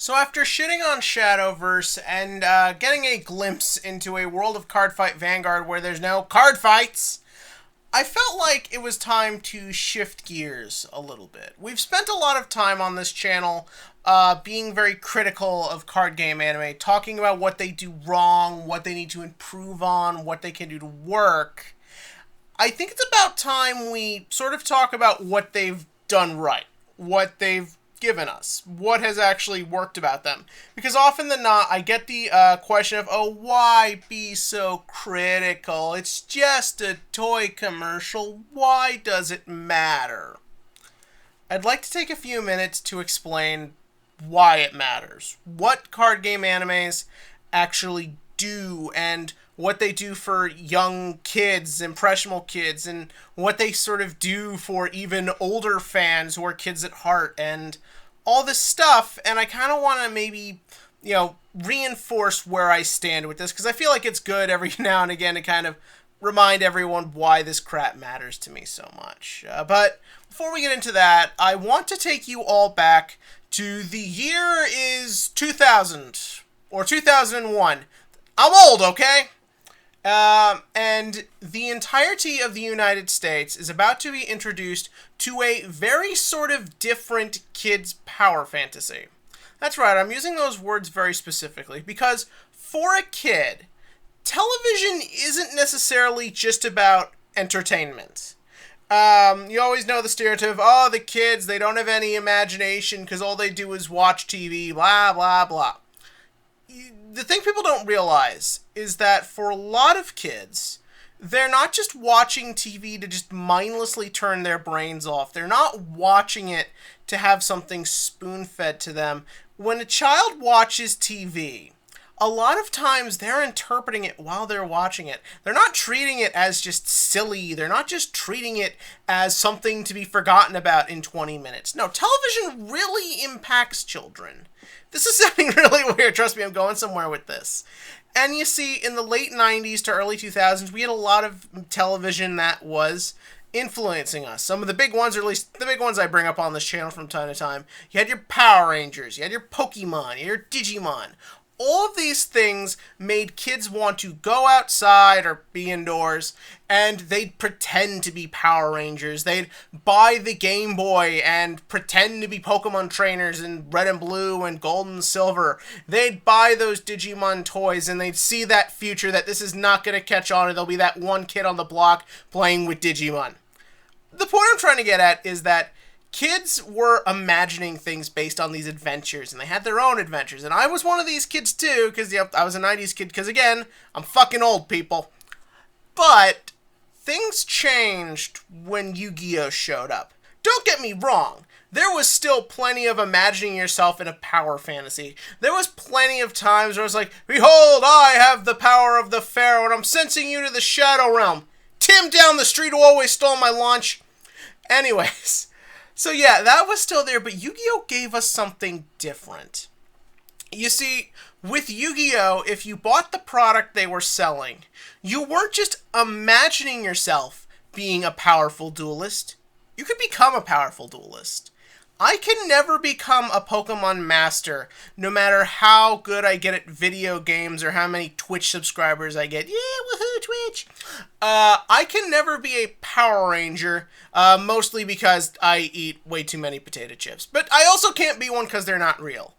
So after shitting on Shadowverse and getting a glimpse into a world of Cardfight Vanguard where there's no card fights, I felt like it was time to shift gears a little bit. We've spent a lot of time on this channel being very critical of card game anime, talking about what they do wrong, what they need to improve on, what they can do to work. I think it's about time we sort of talk about what they've done right, what they've given us, what has actually worked about them. Because often than not, I get the question of, oh, why be so critical? It's just a toy commercial. Why does it matter? I'd like to take a few minutes to explain why it matters, what card game animes actually do, and what they do for young kids, impressionable kids, and what they sort of do for even older fans who are kids at heart, and all this stuff. And I kind of want to maybe, reinforce where I stand with this, because I feel like it's good every now and again to kind of remind everyone why this crap matters to me so much. But before we get into that, I want to take you all back to the year is 2000 or 2001. I'm old, okay? And the entirety of the United States is about to be introduced to a very sort of different kids' power fantasy. That's right, I'm using those words very specifically because for a kid, television isn't necessarily just about entertainment. You always know the stereotype of, oh, the kids, they don't have any imagination because all they do is watch TV, blah, blah, blah. The thing people don't realize is that for a lot of kids, they're not just watching TV to just mindlessly turn their brains off. They're not watching it to have something spoon-fed to them. When a child watches TV, a lot of times they're interpreting it while they're watching it. They're not treating it as just silly. They're not just treating it as something to be forgotten about in 20 minutes. No, television really impacts children. This is sounding really weird. Trust me, I'm going somewhere with this. And you see, in the late 90s to early 2000s, we had a lot of television that was influencing us. Some of the big ones, or at least the big ones I bring up on this channel from time to time. You had your Power Rangers, you had your Pokemon, you had your Digimon. All of these things made kids want to go outside or be indoors, and they'd pretend to be Power Rangers. They'd buy the Game Boy and pretend to be Pokemon trainers in Red and Blue and Gold and Silver. They'd buy those Digimon toys, and they'd see that future that this is not going to catch on, and there'll be that one kid on the block playing with Digimon. The point I'm trying to get at is that kids were imagining things based on these adventures, and they had their own adventures. And I was one of these kids too, because I was a 90s kid, because again, I'm fucking old, people. But things changed when YuGiOh showed up. Don't get me wrong, there was still plenty of imagining yourself in a power fantasy. There was plenty of times where I was like, behold, I have the power of the Pharaoh, and I'm sensing you to the Shadow Realm. Tim down the street who always stole my lunch. Anyways, so yeah, that was still there, but YuGiOh gave us something different. You see, with YuGiOh, if you bought the product they were selling, you weren't just imagining yourself being a powerful duelist. You could become a powerful duelist. I can never become a Pokemon master, no matter how good I get at video games or how many Twitch subscribers I get. Yeah, woohoo, Twitch! I can never be a Power Ranger, mostly because I eat way too many potato chips. But I also can't be one because they're not real.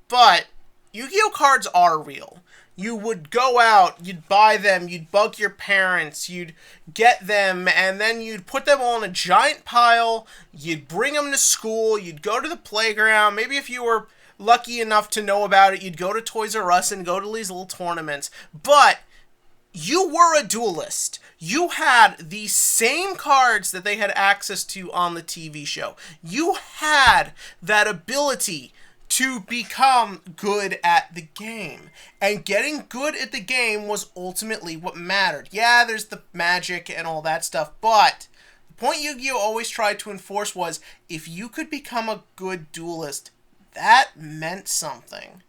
But Yu-Gi-Oh cards are real. You would go out, you'd buy them, you'd bug your parents, you'd get them, and then you'd put them all in a giant pile, you'd bring them to school, you'd go to the playground, maybe if you were lucky enough to know about it, you'd go to Toys R Us and go to these little tournaments. But you were a duelist. You had the same cards that they had access to on the TV show. You had that ability to become good at the game. And getting good at the game was ultimately what mattered. Yeah, there's the magic and all that stuff, but the point Yu-Gi-Oh always tried to enforce was, if you could become a good duelist, that meant something.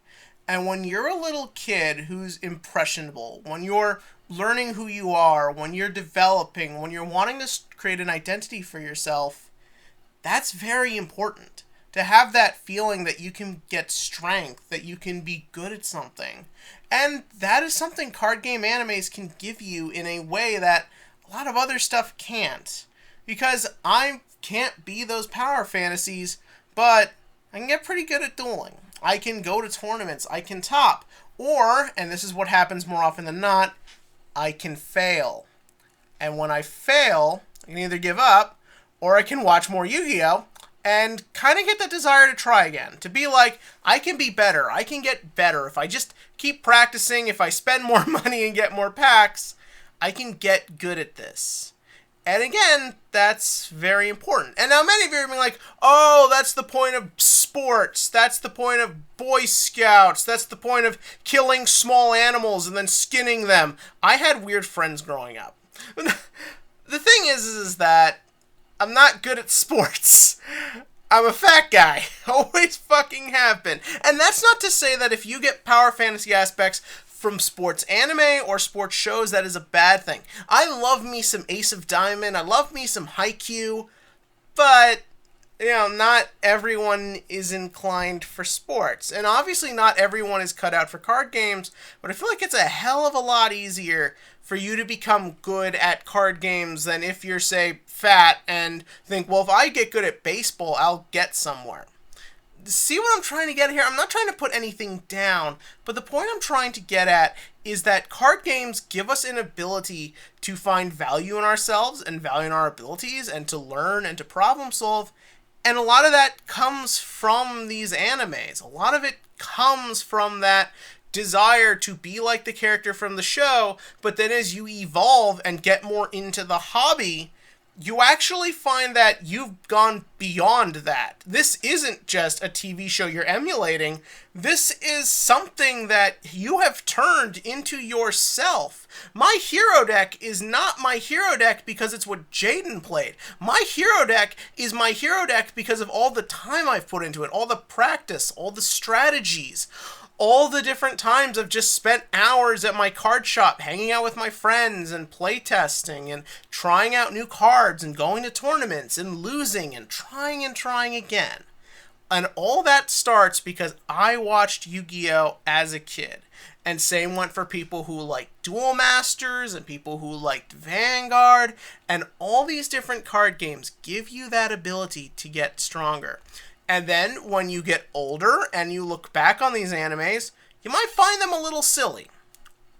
And when you're a little kid who's impressionable, when you're learning who you are, when you're developing, when you're wanting to create an identity for yourself, that's very important. to have that feeling that you can get strength, that you can be good at something. And that is something card game animes can give you in a way that a lot of other stuff can't. Because I can't be those power fantasies, but I can get pretty good at dueling. I can go to tournaments, I can top, or, and this is what happens more often than not, I can fail. And when I fail, I can either give up, or I can watch more Yu-Gi-Oh! And kind of get the desire to try again. To be like, I can be better, I can get better. If I just keep practicing, if I spend more money and get more packs, I can get good at this. And again, that's very important. And now many of you are being like, oh, that's the point of sports. That's the point of Boy Scouts. That's the point of killing small animals and then skinning them. I had weird friends growing up. The thing is that I'm not good at sports. I'm a fat guy. Always fucking have been. And that's not to say that if you get power fantasy aspects from sports anime or sports shows, that is a bad thing. I love me some Ace of Diamond. I love me some Haikyuu. But, not everyone is inclined for sports. And obviously not everyone is cut out for card games. But I feel like it's a hell of a lot easier for you to become good at card games than if you're, say, fat and think, well, if I get good at baseball, I'll get somewhere. See what I'm trying to get here? I'm not trying to put anything down, but the point I'm trying to get at is that card games give us an ability to find value in ourselves and value in our abilities and to learn and to problem solve. And a lot of that comes from these animes. A lot of it comes from that desire to be like the character from the show, but then as you evolve and get more into the hobby, you actually find that you've gone beyond that. This isn't just a TV show you're emulating. This is something that you have turned into yourself. My hero deck is not my hero deck because it's what Jaden played. My hero deck is my hero deck because of all the time I've put into it, all the practice, all the strategies, all the different times I've just spent hours at my card shop hanging out with my friends and playtesting and trying out new cards and going to tournaments and losing and trying again. And all that starts because I watched Yu-Gi-Oh! As a kid. And same went for people who liked Duel Masters and people who liked Vanguard. And all these different card games give you that ability to get stronger. And then when you get older and you look back on these animes, you might find them a little silly.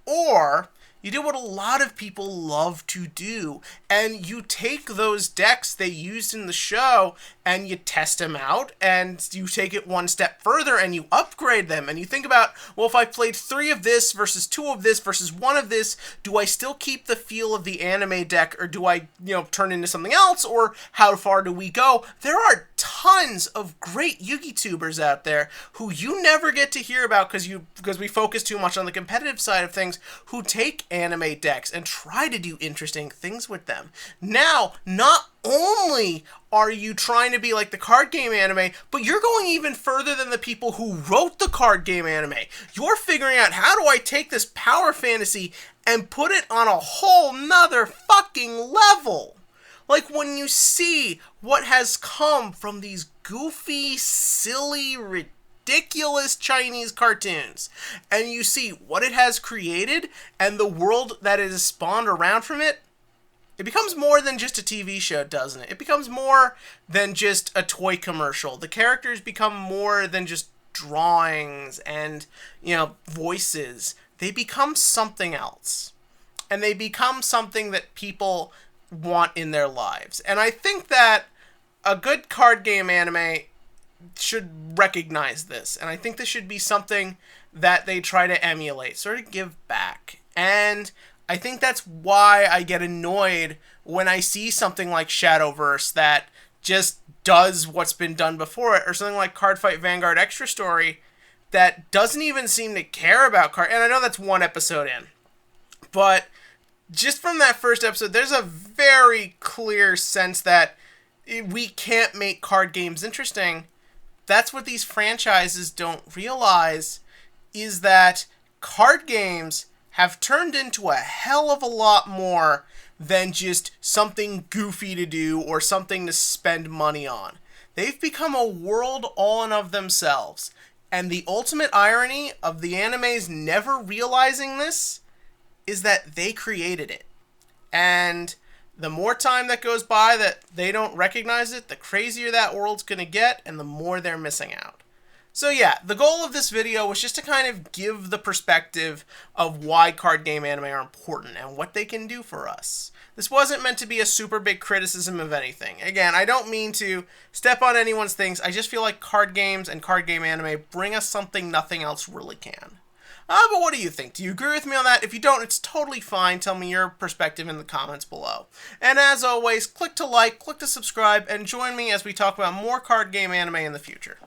Or you do what a lot of people love to do, and you take those decks they used in the show and you test them out, and you take it one step further and you upgrade them, and you think about, well, if I played 3 of this versus 2 of this versus 1 of this, do I still keep the feel of the anime deck, or do I, turn into something else, or how far do we go? There are tons of great Yugi tubers out there who you never get to hear about because we focus too much on the competitive side of things, who take anime decks and try to do interesting things with them. Now, not only are you trying to be like the card game anime, but you're going even further than the people who wrote the card game anime. You're figuring out, how do I take this power fantasy and put it on a whole nother fucking level? Like when you see what has come from these goofy, silly, ridiculous Chinese cartoons, and you see what it has created and the world that it has spawned around from it, it becomes more than just a TV show, doesn't it? It becomes more than just a toy commercial. The characters become more than just drawings and, voices. They become something else. And they become something that people want in their lives. And I think that a good card game anime should recognize this. And I think this should be something that they try to emulate, sort of give back. And I think that's why I get annoyed when I see something like Shadowverse that just does what's been done before it, or something like Cardfight Vanguard Extra Story that doesn't even seem to care about card. And I know that's one episode in, but just from that first episode, there's a very clear sense that we can't make card games interesting. That's what these franchises don't realize, is that card games have turned into a hell of a lot more than just something goofy to do or something to spend money on. They've become a world all in of themselves. And the ultimate irony of the animes never realizing this is that they created it. And the more time that goes by that they don't recognize it, the crazier that world's going to get and the more they're missing out. So yeah, the goal of this video was just to kind of give the perspective of why card game anime are important and what they can do for us. This wasn't meant to be a super big criticism of anything. Again, I don't mean to step on anyone's things. I just feel like card games and card game anime bring us something nothing else really can. But what do you think? Do you agree with me on that? If you don't, it's totally fine. Tell me your perspective in the comments below. And as always, click to like, click to subscribe, and join me as we talk about more card game anime in the future.